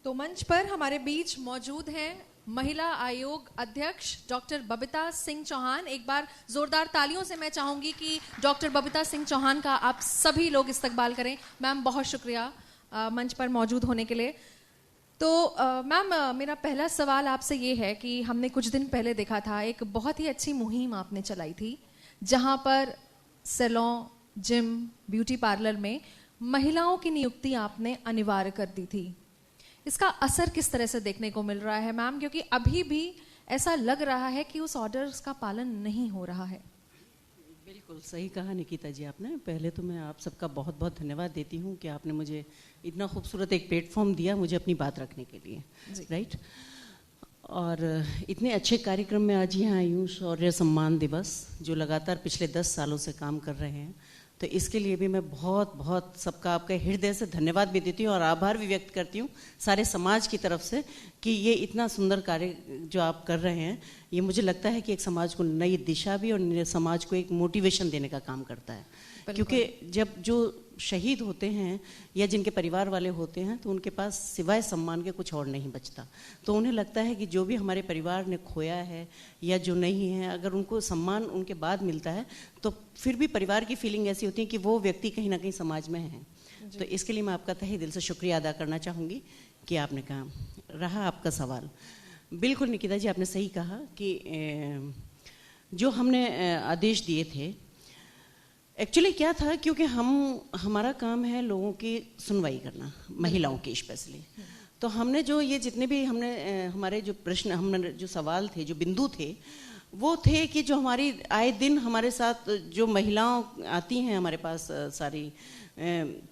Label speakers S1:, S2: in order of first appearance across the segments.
S1: तो मंच पर हमारे बीच मौजूद हैं महिला आयोग अध्यक्ष डॉक्टर बबीता सिंह चौहान। एक बार जोरदार तालियों से मैं चाहूंगी कि डॉक्टर बबीता सिंह चौहान का आप सभी लोग इस्तकबाल करें। मैम बहुत शुक्रिया मंच पर मौजूद होने के लिए। तो मैम मेरा पहला सवाल आपसे ये है कि हमने कुछ दिन पहले देखा था एक बहुत ही अच्छी मुहिम आपने चलाई थी जहां पर सैलून, जिम, ब्यूटी पार्लर में महिलाओं की नियुक्ति आपने अनिवार्य कर दी थी। इसका असर किस तरह से देखने को मिल रहा है मैम, क्योंकि अभी भी ऐसा लग रहा है कि उस ऑर्डर्स का पालन नहीं हो रहा है।
S2: बिल्कुल सही कहा निकिता जी आपने। पहले तो मैं आप सबका बहुत बहुत धन्यवाद देती हूँ कि आपने मुझे इतना खूबसूरत एक प्लेटफॉर्म दिया मुझे अपनी बात रखने के लिए, राइट। और इतने अच्छे कार्यक्रम में आज यहाँ आई हूँ, शौर्य सम्मान दिवस जो लगातार पिछले 10 सालों से काम कर रहे हैं, तो इसके लिए भी मैं बहुत बहुत सबका आपका हृदय से धन्यवाद भी देती हूँ और आभार भी व्यक्त करती हूँ सारे समाज की तरफ से कि ये इतना सुंदर कार्य जो आप कर रहे हैं, ये मुझे लगता है कि एक समाज को नई दिशा भी और समाज को एक मोटिवेशन देने का काम करता है। क्योंकि जब जो शहीद होते हैं या जिनके परिवार वाले होते हैं तो उनके पास सिवाय सम्मान के कुछ और नहीं बचता, तो उन्हें लगता है कि जो भी हमारे परिवार ने खोया है या जो नहीं है, अगर उनको सम्मान उनके बाद मिलता है तो फिर भी परिवार की फीलिंग ऐसी होती है कि वो व्यक्ति कहीं ना कहीं समाज में है। तो इसके लिए मैं आपका तहे दिल से शुक्रिया अदा करना चाहूँगी कि आपने कहा। रहा आपका सवाल, बिल्कुल निकिता जी आपने सही कहा कि जो हमने आदेश दिए थे, एक्चुअली क्या था, क्योंकि हमारा काम है लोगों की सुनवाई करना, महिलाओं की स्पेशली। तो हमने जो ये जितने भी हमारे जो प्रश्न, हमने जो सवाल थे, जो बिंदु थे, वो थे कि जो हमारी आए दिन हमारे साथ जो महिलाओं आती हैं हमारे पास सारी,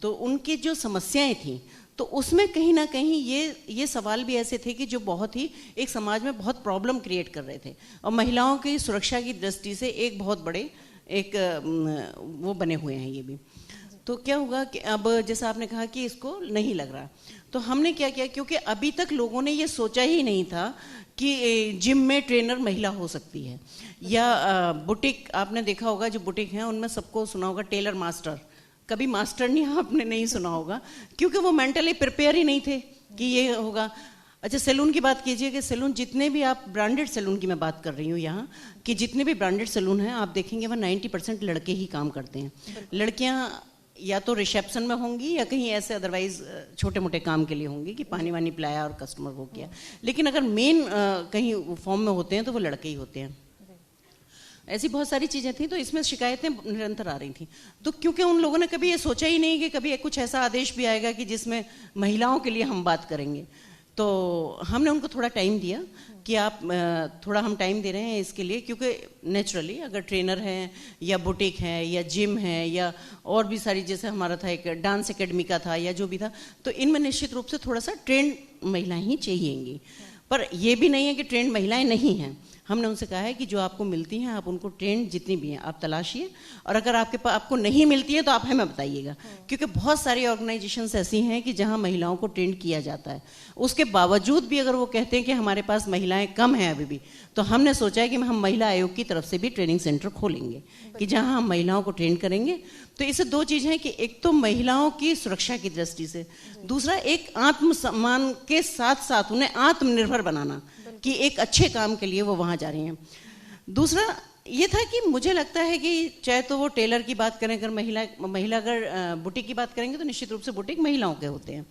S2: तो उनकी जो समस्याएं थी, तो उसमें कहीं ना कहीं ये सवाल भी ऐसे थे कि जो बहुत ही एक समाज में बहुत प्रॉब्लम क्रिएट कर रहे थे और महिलाओं की सुरक्षा की दृष्टि से एक बहुत बड़े एक वो बने हुए हैं ये भी। तो क्या होगा कि अब जैसा आपने कहा कि इसको नहीं लग रहा, तो हमने क्या किया, क्योंकि अभी तक लोगों ने ये सोचा ही नहीं था कि जिम में ट्रेनर महिला हो सकती है, या बुटीक, आपने देखा होगा जो बुटीक हैं उनमें सबको सुना होगा टेलर मास्टर, कभी मास्टर नहीं आपने नहीं सुना होगा, क्योंकि वो मेंटली प्रिपेयर ही नहीं थे कि ये होगा। अच्छा, सैलून की बात कीजिए कि सैलून जितने भी आप ब्रांडेड सैलून की मैं बात कर रही हूँ यहाँ कि जितने भी ब्रांडेड सैलून हैं आप देखेंगे वह 90% लड़के ही काम करते हैं। लड़कियाँ या तो रिसेप्शन में होंगी या कहीं ऐसे अदरवाइज छोटे मोटे काम के लिए होंगी कि पानी वानी पिलाया और कस्टमर को किया, लेकिन अगर मेन कहीं फॉर्म में होते हैं तो वो लड़के ही होते हैं। ऐसी बहुत सारी चीज़ें थी, तो इसमें शिकायतें निरंतर आ रही थी। तो क्योंकि उन लोगों ने कभी ये सोचा ही नहीं कि कभी कुछ ऐसा आदेश भी आएगा कि जिसमें महिलाओं के लिए हम बात करेंगे, तो हमने उनको थोड़ा टाइम दिया कि आप थोड़ा हम टाइम दे रहे हैं इसके लिए, क्योंकि नेचुरली अगर ट्रेनर हैं या बुटीक है या जिम है या और भी सारी, जैसे हमारा था एक डांस एकेडमी का था या जो भी था, तो इनमें निश्चित रूप से थोड़ा सा ट्रेंड महिलाएं ही चाहिएंगी। पर ये भी नहीं है कि ट्रेंड महिलाएं नहीं हैं। हमने उनसे कहा है कि जो आपको मिलती हैं आप उनको ट्रेंड जितनी भी हैं आप तलाशिए, और अगर आपको नहीं मिलती है तो आप हमें बताइएगा, क्योंकि बहुत सारी ऑर्गेनाइजेशंस ऐसी हैं कि जहां महिलाओं को ट्रेंड किया जाता है, उसके बावजूद भी अगर वो कहते हैं कि हमारे पास महिलाएं कम हैं अभी भी, तो हमने सोचा है कि हम महिला आयोग की तरफ से भी ट्रेनिंग सेंटर खोलेंगे कि जहां हम महिलाओं को ट्रेन करेंगे। तो इससे दो चीज़ें हैं कि एक तो महिलाओं की सुरक्षा की दृष्टि से, दूसरा एक आत्मसम्मान के साथ साथ उन्हें आत्मनिर्भर बनाना कि एक अच्छे काम के लिए वो वहाँ जा रही हैं। दूसरा ये था कि मुझे लगता है कि चाहे तो वो टेलर की बात करें, अगर महिला अगर बुटीक की बात करेंगे तो निश्चित रूप से बुटीक महिलाओं के होते हैं।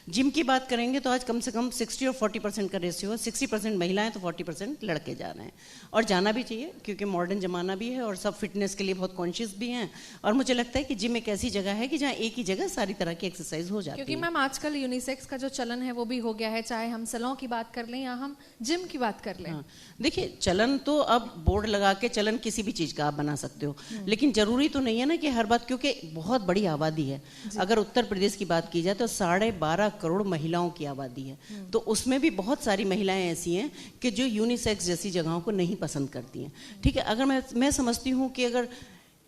S2: जिम की बात करेंगे तो आज कम से कम 60 और 40% का रेशियो है, 60% महिलाएं तो 40% लड़के जा रहे हैं, और जाना भी चाहिए क्योंकि मॉडर्न जमाना भी है और सब फिटनेस के लिए बहुत कॉन्शियस भी हैं। और मुझे लगता है कि जिम एक ऐसी जगह है कि जहाँ एक ही जगह सारी तरह की एक्सरसाइज हो जाती है।
S1: क्योंकि मैम आजकल यूनिसेक्स का जो चलन है वो भी हो गया है, चाहे हम सैलून की बात कर लें या हम जिम की बात कर लें।
S2: हाँ, देखिए चलन तो अब बोर्ड लगा के चलन किसी भी चीज़ का आप बना सकते हो, लेकिन जरूरी तो नहीं है ना कि हर बात, क्योंकि बहुत बड़ी आबादी है। अगर उत्तर प्रदेश की बात की जाए तो 12.5 करोड़ महिलाओं की आबादी है, तो उसमें भी बहुत सारी महिलाएं ऐसी हैं कि जो यूनिसेक्स जैसी जगहों को नहीं पसंद करती हैं। ठीक है, अगर मैं समझती हूँ कि अगर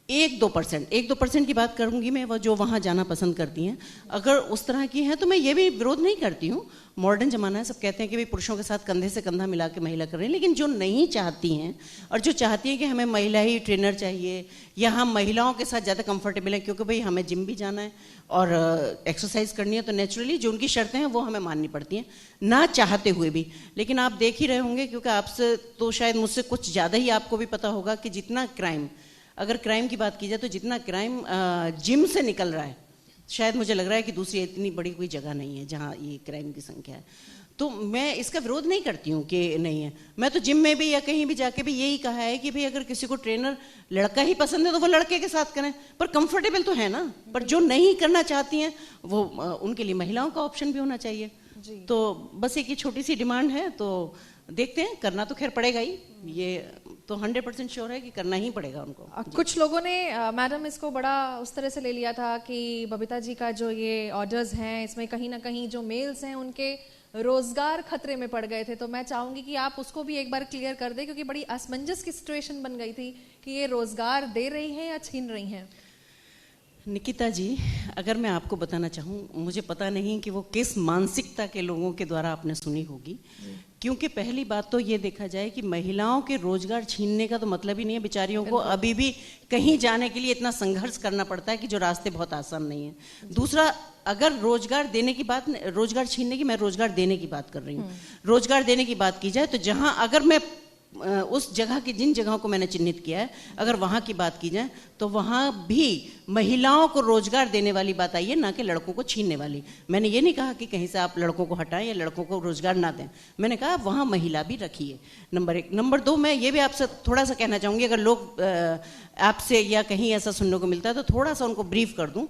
S2: 1-2% की बात करूंगी मैं, वो जो वहाँ जाना पसंद करती हैं, अगर उस तरह की हैं तो मैं ये भी विरोध नहीं करती हूँ। मॉडर्न ज़माना है, सब कहते हैं कि भाई पुरुषों के साथ कंधे से कंधा मिला के महिला कर रही हैं, लेकिन जो नहीं चाहती हैं और जो चाहती हैं कि हमें महिला ही ट्रेनर चाहिए या हम महिलाओं के साथ ज़्यादा कंफर्टेबल हैं क्योंकि भाई हमें जिम भी जाना है और एक्सरसाइज करनी है, तो नेचुरली जो उनकी शर्तें हैं वो हमें माननी पड़ती हैं ना चाहते हुए भी। लेकिन आप देख ही रहे होंगे, क्योंकि आपसे तो शायद मुझसे कुछ ज़्यादा ही आपको भी पता होगा कि जितना क्राइम, अगर क्राइम की बात की जाए तो जितना क्राइम जिम से निकल रहा है, शायद मुझे लग रहा है कि दूसरी इतनी बड़ी कोई जगह नहीं है जहाँ ये क्राइम की संख्या है। तो मैं इसका विरोध नहीं करती हूँ कि नहीं है। मैं तो जिम में भी या कहीं भी जाके भी यही कहा है कि भाई अगर किसी को ट्रेनर लड़का ही पसंद है तो वो लड़के के साथ करें, पर कंफर्टेबल तो है ना। पर जो नहीं करना चाहती हैं वो उनके लिए महिलाओं का ऑप्शन भी होना चाहिए जी। तो बस एक ही छोटी सी डिमांड है, तो देखते हैं, करना तो खैर पड़ेगा ही, ये तो 100% श्योर है कि करना ही पड़ेगा उनको।
S1: कुछ लोगों ने मैडम इसको बड़ा उस तरह से ले लिया था कि बबीता जी का जो ये ऑर्डर्स हैं इसमें कहीं ना कहीं जो मेल्स हैं उनके रोजगार खतरे में पड़ गए थे। तो मैं चाहूंगी कि आप उसको भी एक बार क्लियर कर दें, क्योंकि बड़ी असमंजस की सिचुएशन बन गई थी कि ये रोजगार दे रही हैं या छीन रही हैं।
S2: निकिता जी, अगर मैं आपको बताना चाहूँ, मुझे पता नहीं कि वो किस मानसिकता के लोगों के द्वारा आपने सुनी होगी, क्योंकि पहली बात तो ये देखा जाए कि महिलाओं के रोजगार छीनने का तो मतलब ही नहीं है। बेचारियों को अभी भी कहीं जाने के लिए इतना संघर्ष करना पड़ता है कि जो रास्ते बहुत आसान नहीं है। दूसरा, अगर रोजगार देने की बात, रोजगार छीनने की, मैं रोजगार देने की बात कर रही हूँ। रोजगार देने की बात की जाए तो जहाँ, अगर मैं उस जगह की, जिन जगहों को मैंने चिन्हित किया है, अगर वहाँ की बात की जाए तो वहाँ भी महिलाओं को रोजगार देने वाली बात आई है, ना कि लड़कों को छीनने वाली। मैंने ये नहीं कहा कि कहीं से आप लड़कों को हटाएं या लड़कों को रोजगार ना दें, मैंने कहा वहाँ महिला भी रखिए, नंबर 1। नंबर 2, मैं ये भी आपसे थोड़ा सा कहना चाहूँगी, अगर लोग आपसे या कहीं ऐसा सुनने को मिलता है तो थोड़ा सा उनको ब्रीफ कर दूँ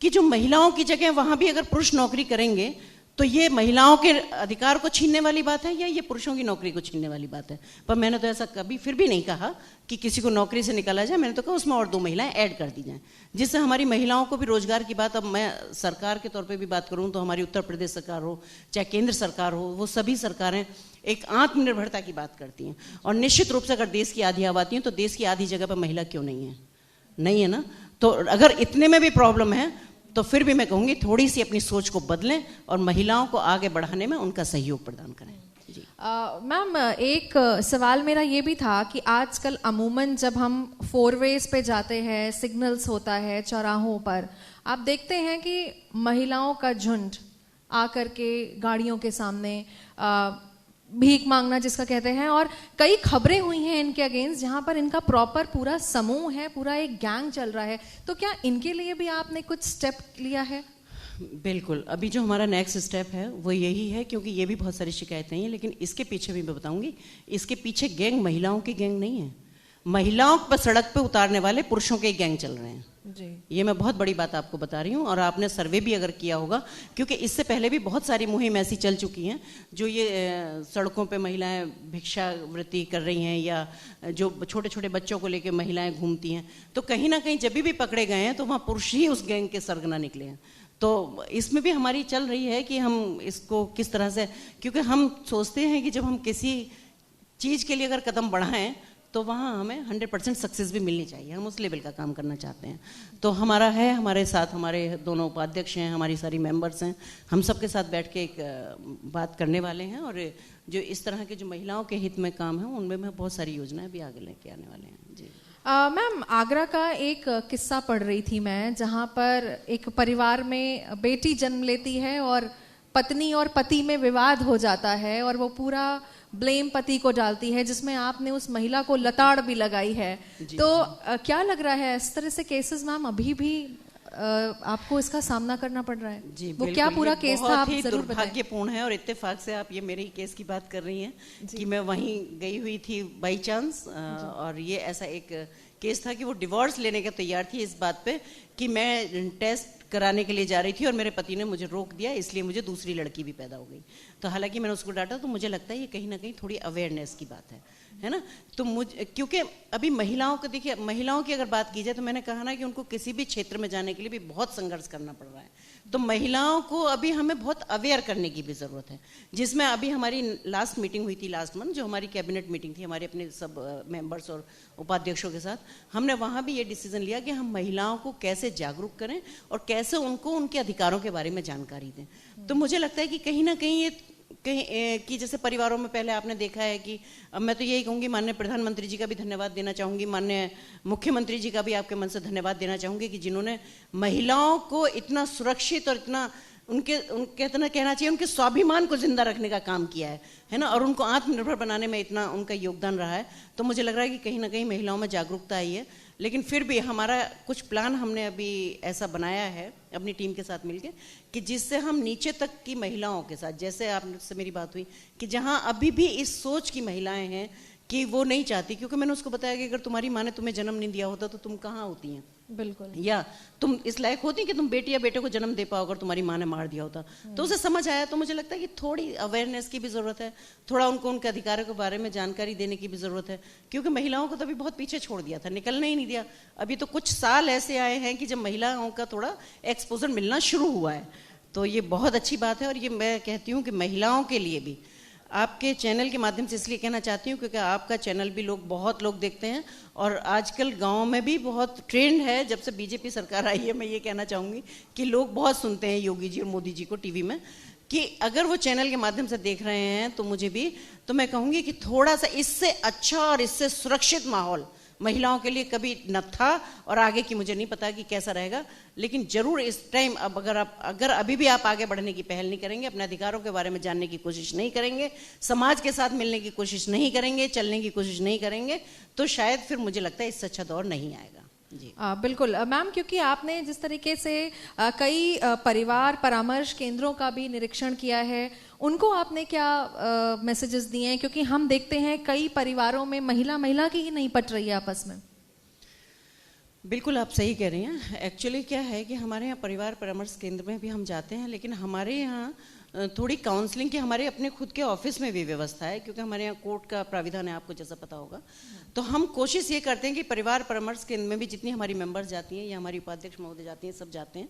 S2: कि जो महिलाओं की जगह वहाँ भी अगर पुरुष नौकरी करेंगे तो ये महिलाओं के अधिकार को छीनने वाली बात है या ये पुरुषों की नौकरी को छीनने वाली बात है। पर मैंने तो ऐसा कभी फिर भी नहीं कहा कि किसी को नौकरी से निकाला जाए। मैंने तो कहा उसमें और 2 महिलाएं ऐड कर दी जाएं, जिससे हमारी महिलाओं को भी रोजगार की बात, अब मैं सरकार के तौर पे भी बात करूं तो हमारी उत्तर प्रदेश सरकार हो चाहे केंद्र सरकार हो, वो सभी सरकारें एक आत्मनिर्भरता की बात करती हैं। और निश्चित रूप से अगर देश की आधी आबादी है तो देश की आधी जगह पर महिला क्यों नहीं है? नहीं है ना। तो अगर इतने में भी प्रॉब्लम है तो फिर भी मैं कहूँगी थोड़ी सी अपनी सोच को बदलें और महिलाओं को आगे बढ़ाने में उनका सहयोग प्रदान करें।
S1: मैम, एक सवाल मेरा ये भी था कि आजकल अमूमन जब हम 4 वेज पे जाते हैं, सिग्नल्स होता है चौराहों पर, आप देखते हैं कि महिलाओं का झुंड आकर के गाड़ियों के सामने भीख मांगना जिसका कहते हैं, और कई खबरें हुई हैं इनके अगेंस्ट जहां पर इनका प्रॉपर पूरा समूह है, पूरा एक गैंग चल रहा है। तो क्या इनके लिए भी आपने कुछ स्टेप लिया है?
S2: बिल्कुल, अभी जो हमारा नेक्स्ट स्टेप है वो यही है, क्योंकि ये भी बहुत सारी शिकायतें हैं, लेकिन इसके पीछे भी मैं बताऊंगी, इसके पीछे गैंग महिलाओं की गैंग नहीं है, महिलाओं पर सड़क पे उतारने वाले पुरुषों के गैंग चल रहे हैं जी। ये मैं बहुत बड़ी बात आपको बता रही हूँ, और आपने सर्वे भी अगर किया होगा, क्योंकि इससे पहले भी बहुत सारी मुहिम ऐसी चल चुकी हैं जो ये सड़कों पे महिलाएं भिक्षावृत्ति कर रही हैं, या जो छोटे छोटे बच्चों को लेकर महिलाएं घूमती हैं, तो कहीं ना कहीं जब भी पकड़े गए हैं तो वहाँ पुरुष ही उस गैंग के सरगना निकले हैं। तो इसमें भी हमारी चल रही है कि हम इसको किस तरह से, क्योंकि हम सोचते हैं कि जब हम किसी चीज़ के लिए अगर कदम बढ़ाएं तो वहाँ हमें 100% सक्सेस भी मिलनी चाहिए। हम उस लेवल का काम करना चाहते हैं। तो हमारा है, हमारे साथ हमारे दोनों उपाध्यक्ष हैं, हमारी सारी मेंबर्स हैं, हम सबके साथ बैठ के एक बात करने वाले हैं, और जो इस तरह के जो महिलाओं के हित में काम है उनमें मैं बहुत सारी योजनाएं भी आगे लेके आने वाले हैं जी।
S1: मैम, आगरा का एक किस्सा पढ़ रही थी मैं, जहाँ पर एक परिवार में बेटी जन्म लेती है और पत्नी और पति में विवाद हो जाता है और वो पूरा ब्लेम पति को डालती है, जिसमें आपने उस महिला को लताड़ भी लगाई है। तो क्या लग रहा है, इस तरह से केसेस मैम अभी भी आपको इसका सामना करना पड़ रहा है? जी, वो क्या पूरा केस था, आप जरूर बताएं।
S2: दुर्भाग्यपूर्ण है, और इत्तेफाक से आप ये मेरे केस की बात कर रही हैं कि मैं वहीं गई हुई थी बाई चांस, और ये ऐसा एक केस था कि वो डिवोर्स लेने के तैयार थी इस बात पे कि मैं टेस्ट कराने के लिए जा रही थी और मेरे पति ने मुझे रोक दिया, इसलिए मुझे दूसरी लड़की भी पैदा हो गई। तो हालांकि मैंने उसको डांटा, तो मुझे लगता है ये कहीं ना कहीं थोड़ी अवेयरनेस की बात है ना। तो मुझे, क्योंकि अभी महिलाओं को देखिए, महिलाओं की अगर बात की जाए तो मैंने कहा ना कि उनको किसी भी क्षेत्र में जाने के लिए भी बहुत संघर्ष करना पड़ रहा है। तो महिलाओं को अभी हमें बहुत अवेयर करने की भी ज़रूरत है, जिसमें अभी हमारी लास्ट मीटिंग हुई थी लास्ट मंथ, जो हमारी कैबिनेट मीटिंग थी हमारे अपने सब मेंबर्स और उपाध्यक्षों के साथ। हमने वहाँ भी ये डिसीजन लिया कि हम महिलाओं को कैसे जागरूक करें और कैसे उनको उनके अधिकारों के बारे में जानकारी दें। तो मुझे लगता है कि कहीं ना कहीं ये कि जैसे परिवारों में पहले आपने देखा है कि मैं तो यही कहूँगी, माननीय प्रधानमंत्री जी का भी धन्यवाद देना चाहूँगी, माननीय मुख्यमंत्री जी का भी आपके मन से धन्यवाद देना चाहूँगी कि जिन्होंने महिलाओं को इतना सुरक्षित और इतना उनके कहना चाहिए उनके स्वाभिमान को जिंदा रखने का काम किया है ना, और उनको आत्मनिर्भर बनाने में इतना उनका योगदान रहा है। तो मुझे लग रहा है कि कहीं ना कहीं महिलाओं में जागरूकता आई है। लेकिन फिर भी हमारा कुछ प्लान हमने अभी ऐसा बनाया है अपनी टीम के साथ मिलकर कि जिससे हम नीचे तक की महिलाओं के साथ, जैसे आपसे मेरी बात हुई कि जहां अभी भी इस सोच की महिलाएं हैं कि वो नहीं चाहती, क्योंकि मैंने उसको बताया कि अगर तुम्हारी माँ ने तुम्हें जन्म नहीं दिया होता तो तुम कहाँ होती हैं,
S1: बिल्कुल, या
S2: तुम इस लायक होती कि तुम बेटी या बेटे को जन्म दे पाओ अगर तुम्हारी माँ ने मार दिया होता। तो उसे समझ आया। तो मुझे लगता है कि थोड़ी अवेयरनेस की भी ज़रूरत है, थोड़ा उनको उनके अधिकारों के बारे में जानकारी देने की भी ज़रूरत है, क्योंकि महिलाओं को तो अभी बहुत पीछे छोड़ दिया था, निकलने ही नहीं दिया। अभी तो कुछ साल ऐसे आए हैं कि जब महिलाओं का थोड़ा एक्सपोजर मिलना शुरू हुआ है, तो ये बहुत अच्छी बात है। और ये मैं कहती हूँ कि महिलाओं के लिए भी आपके चैनल के माध्यम से इसलिए कहना चाहती हूँ क्योंकि आपका चैनल भी बहुत लोग देखते हैं, और आजकल गांव में भी बहुत ट्रेंड है। जब से बीजेपी सरकार आई है, मैं ये कहना चाहूँगी कि लोग बहुत सुनते हैं योगी जी और मोदी जी को टीवी में, कि अगर वो चैनल के माध्यम से देख रहे हैं तो मुझे भी, तो मैं कहूँगी कि थोड़ा सा इससे अच्छा और इससे सुरक्षित माहौल महिलाओं के लिए कभी न था, और आगे की मुझे नहीं पता कि कैसा रहेगा। लेकिन जरूर इस टाइम अब अगर अभी भी आप आगे बढ़ने की पहल नहीं करेंगे, अपने अधिकारों के बारे में जानने की कोशिश नहीं करेंगे, समाज के साथ मिलने की कोशिश नहीं करेंगे, चलने की कोशिश नहीं करेंगे, तो शायद फिर मुझे लगता है इससे अच्छा दौर नहीं आएगा। जी
S1: बिल्कुल मैम, क्योंकि आपने जिस तरीके से कई परिवार परामर्श केंद्रों का भी निरीक्षण किया है, उनको आपने क्या मैसेजेस दिए हैं? क्योंकि हम देखते हैं कई परिवारों में महिला की ही नहीं पट रही है आपस में।
S2: बिल्कुल आप सही कह रही हैं। एक्चुअली क्या है कि हमारे यहाँ परिवार परामर्श केंद्र में भी हम जाते हैं, लेकिन हमारे यहाँ थोड़ी काउंसलिंग की हमारे अपने खुद के ऑफिस में भी व्यवस्था है, क्योंकि हमारे यहाँ कोर्ट का प्राविधान है, आपको जैसा पता होगा। तो हम कोशिश ये करते हैं कि परिवार परामर्श केंद्र में भी जितनी हमारी मेंबर्स जाती हैं या हमारी उपाध्यक्ष महोदय जाती हैं, सब जाते हैं,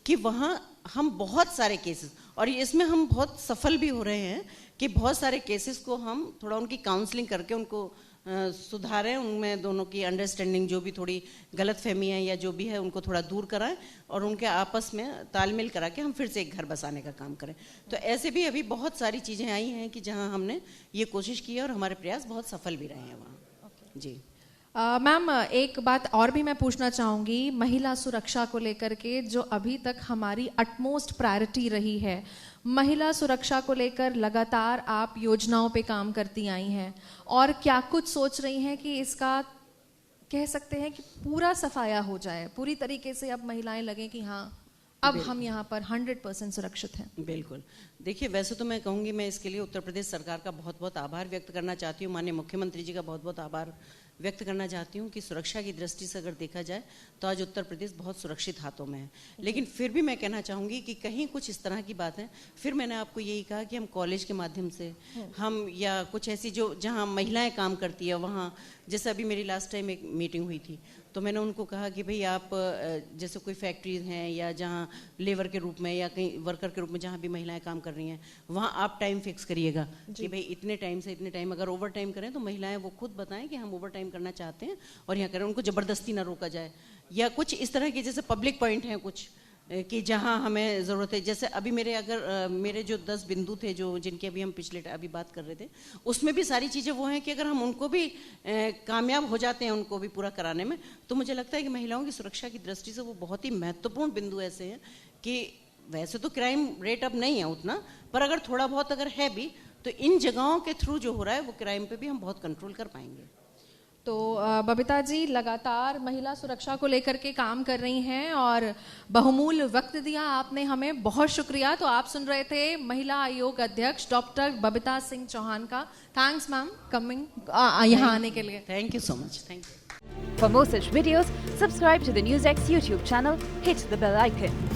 S2: कि वहाँ हम बहुत सारे केसेस, और इसमें हम बहुत सफल भी हो रहे हैं कि बहुत सारे केसेस को हम थोड़ा उनकी काउंसलिंग करके उनको सुधारें, उनमें दोनों की अंडरस्टैंडिंग जो भी थोड़ी गलतफहमी है या जो भी है उनको थोड़ा दूर कराएं, और उनके आपस में तालमेल करा के हम फिर से एक घर बसाने का काम करें। तो ऐसे भी अभी बहुत सारी चीज़ें आई हैं कि जहां हमने ये कोशिश की है और हमारे प्रयास बहुत सफल भी रहे हैं वहाँ। जी
S1: मैम, एक बात और भी मैं पूछना चाहूँगी, महिला सुरक्षा को लेकर के जो अभी तक हमारी अटमोस्ट प्रायोरिटी रही है, महिला सुरक्षा को लेकर लगातार आप योजनाओं पे काम करती आई हैं, और क्या कुछ सोच रही हैं कि इसका कह सकते हैं कि पूरा सफाया हो जाए, पूरी तरीके से अब महिलाएं लगें कि हाँ अब हम यहाँ पर 100% सुरक्षित हैं?
S2: बिल्कुल। देखिए, वैसे तो मैं कहूँगी, मैं इसके लिए उत्तर प्रदेश सरकार का बहुत बहुत आभार व्यक्त करना चाहती हूँ, माननीय मुख्यमंत्री जी का बहुत बहुत आभार व्यक्त करना चाहती हूँ कि सुरक्षा की दृष्टि से अगर देखा जाए तो आज उत्तर प्रदेश बहुत सुरक्षित हाथों में है। लेकिन फिर भी मैं कहना चाहूँगी कि कहीं कुछ इस तरह की बात है, फिर मैंने आपको यही कहा कि हम कॉलेज के माध्यम से हम, या कुछ ऐसी जो जहाँ महिलाएं काम करती है वहाँ, जैसे अभी मेरी लास्ट टाइम एक मीटिंग हुई थी, तो मैंने उनको कहा कि भाई आप जैसे कोई फैक्ट्रीज हैं या जहाँ लेबर के रूप में या कहीं वर्कर के रूप में जहाँ भी महिलाएं काम कर रही हैं, वहाँ आप टाइम फिक्स करिएगा कि भाई इतने टाइम से इतने टाइम, अगर ओवर टाइम करें तो महिलाएं वो खुद बताएं कि हम ओवर टाइम करना चाहते हैं और यहाँ करें, उनको ज़बरदस्ती ना रोका जाए। या कुछ इस तरह की जैसे पब्लिक पॉइंट हैं कुछ कि जहाँ हमें ज़रूरत है, जैसे अभी मेरे जो 10 बिंदु थे जो जिनकी अभी हम अभी बात कर रहे थे, उसमें भी सारी चीज़ें वो हैं कि अगर हम उनको भी कामयाब हो जाते हैं उनको भी पूरा कराने में, तो मुझे लगता है कि महिलाओं की सुरक्षा की दृष्टि से वो बहुत ही महत्वपूर्ण बिंदु ऐसे हैं कि वैसे तो क्राइम रेट अब नहीं है उतना, पर अगर थोड़ा बहुत अगर है भी तो इन जगहों के थ्रू जो हो रहा है वो क्राइम पे भी हम बहुत कंट्रोल कर पाएंगे।
S1: तो बबीता जी लगातार महिला सुरक्षा को लेकर के काम कर रही हैं और बहुमूल्य वक्त दिया आपने हमें, बहुत शुक्रिया। तो आप सुन रहे थे महिला आयोग अध्यक्ष डॉक्टर बबीता सिंह चौहान का। थैंक्स मैम कमिंग यहाँ आने के लिए।
S2: Thank you so much. Thank you.
S3: For more such videos, subscribe to the NewsX YouTube channel, hit the bell icon.